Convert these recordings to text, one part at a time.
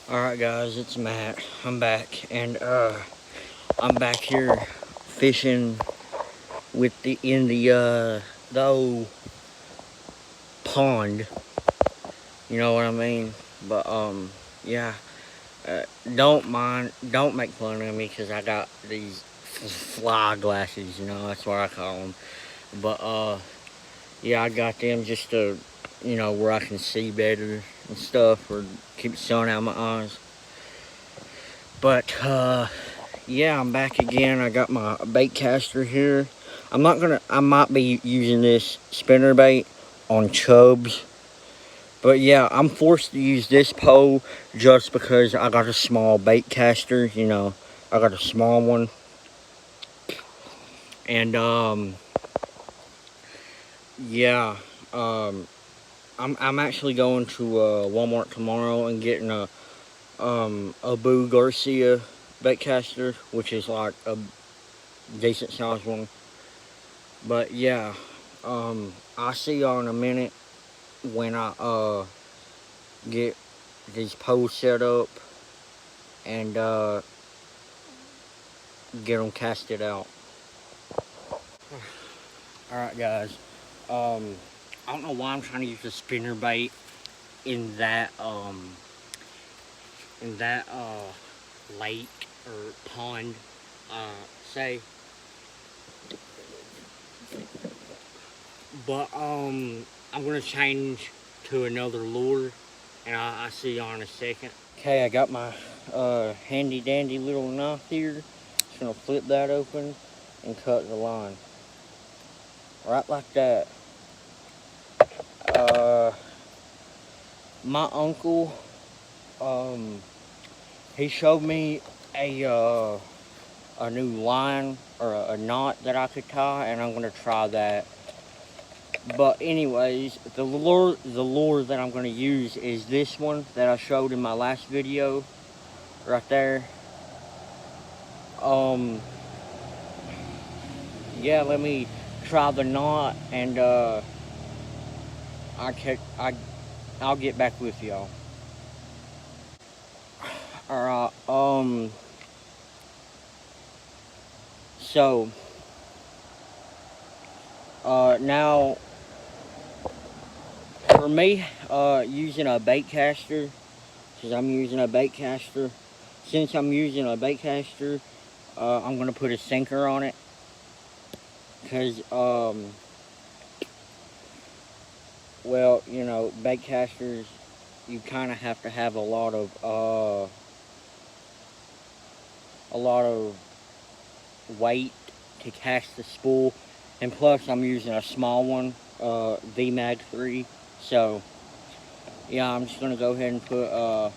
Alright guys, it's Matt. I'm back and I'm back here fishing with the old pond. You know what I mean? But yeah. Don't make fun of me because I got these fly glasses, that's what I call them. But yeah, I got them just to, where I can see better and stuff, or keep the sun out of my eyes. But yeah, I'm back again. I got my bait caster here. I might be using this spinner bait on chubs. But yeah, I'm forced to use this pole just because I got a small bait caster, I got a small one. And yeah, I'm actually going to Walmart tomorrow and getting a Boo Garcia bait caster, which is like a decent sized one. But yeah, I'll see y'all in a minute when I get these poles set up and get them casted out. Alright guys, I don't know why I'm trying to use a spinner bait in that lake or pond, say. But I'm gonna change to another lure, and I'll see y'all in a second. Okay, I got my handy dandy little knife here. Just gonna flip that open and cut the line. Right like that. My uncle, he showed me a new line or a knot that I could tie, and I'm gonna try that. But anyways, the lure that I'm gonna use is this one that I showed in my last video, right there. Yeah, let me try the knot, and I'll get back with y'all. Alright, so now for me, using a bait caster, since I'm using a bait caster, I'm gonna put a sinker on it, because well, bait casters, you kind of have to have a lot of weight to cast the spool, and plus I'm using a small one, VMAG 3. So yeah, I'm just gonna go ahead and put a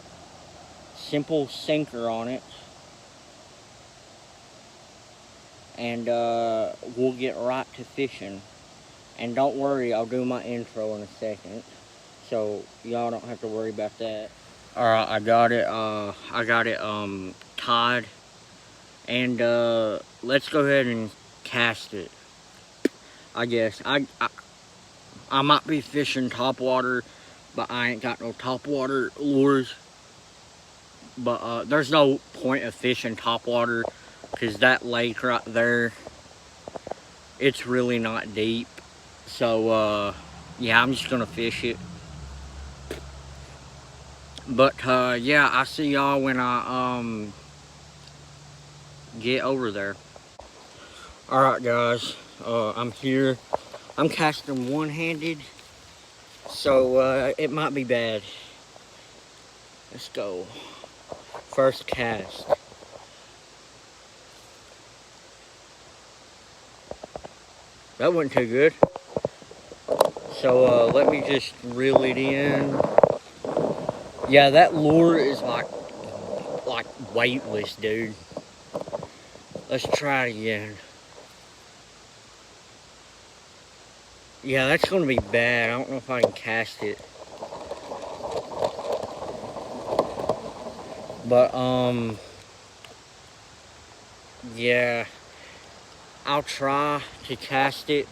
simple sinker on it, and we'll get right to fishing. And don't worry, I'll do my intro in a second, so y'all don't have to worry about that. Alright, I got it tied, and let's go ahead and cast it. I guess I might be fishing topwater, but I ain't got no topwater lures. But there's no point of fishing topwater, because that lake right there, it's really not deep. So yeah, I'm just gonna fish it. But yeah, I'll see y'all when I get over there. Alright guys, I'm here. I'm casting one-handed, so it might be bad. Let's go. First cast. That wasn't too good. So let me just reel it in. Yeah, that lure is like weightless, dude. Let's try it again. Yeah, that's gonna be bad. I don't know if I can cast it. But yeah, I'll try to cast it,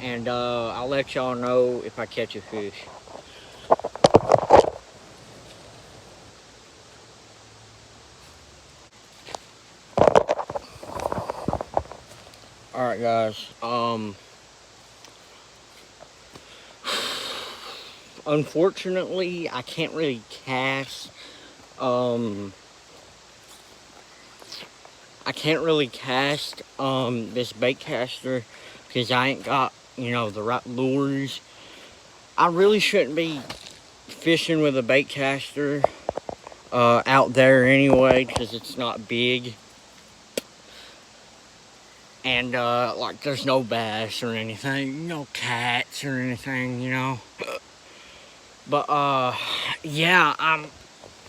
and I'll let y'all know if I catch a fish. Alright guys, unfortunately I can't really cast, this bait caster because I ain't got, you know, the right lures. I really shouldn't be fishing with a bait caster out there anyway because it's not big. And, like, there's no bass or anything, no cats or anything, you know. But, yeah,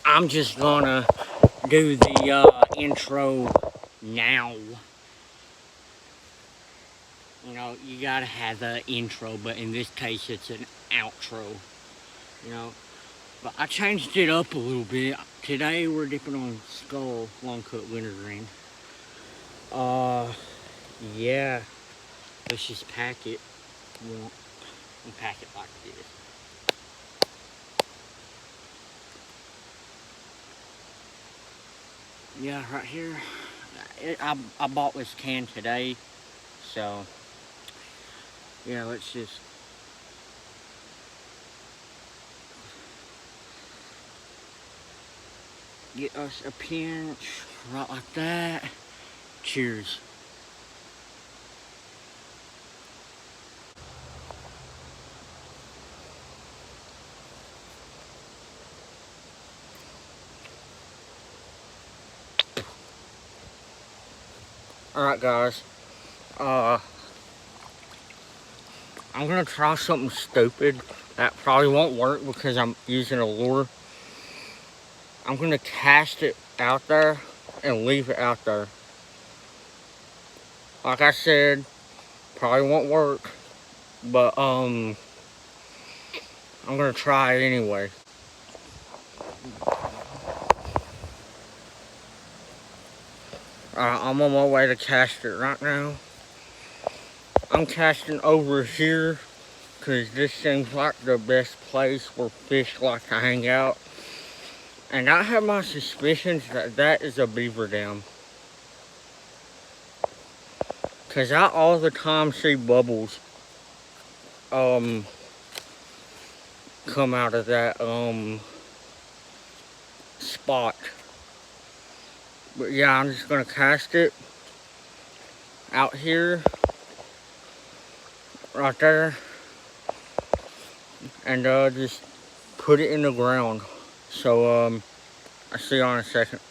I'm just gonna do the, intro now. You know, you gotta have the intro, but in this case, it's an outro, you know. But I changed it up a little bit. Today, we're dipping on Skull Long Cut Wintergreen. Yeah, let's just pack it. And pack it like this. Yeah, right here. I bought this can today, so yeah, let's just get us a pinch right like that. Cheers. Alright guys, I'm gonna try something stupid that probably won't work because I'm using a lure. I'm gonna cast it out there and leave it out there. Like I said, probably won't work, but I'm gonna try it anyway. I'm on my way to cast it right now. I'm casting over here because this seems like the best place where fish like to hang out. And I have my suspicions that that is a beaver dam. Because I all the time see bubbles come out of that spot. But yeah, I'm just gonna cast it out here, right there, and just put it in the ground. So I'll see you in a second.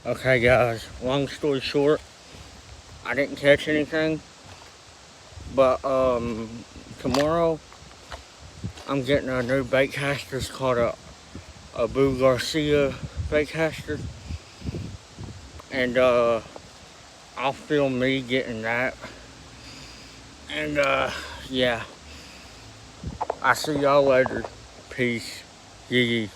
Okay guys, long story short, I didn't catch anything, but tomorrow I'm getting a new bait caster. It's called a Abu Garcia bait caster, and I'll film me getting that. And yeah, I'll see y'all later. Peace. Yee.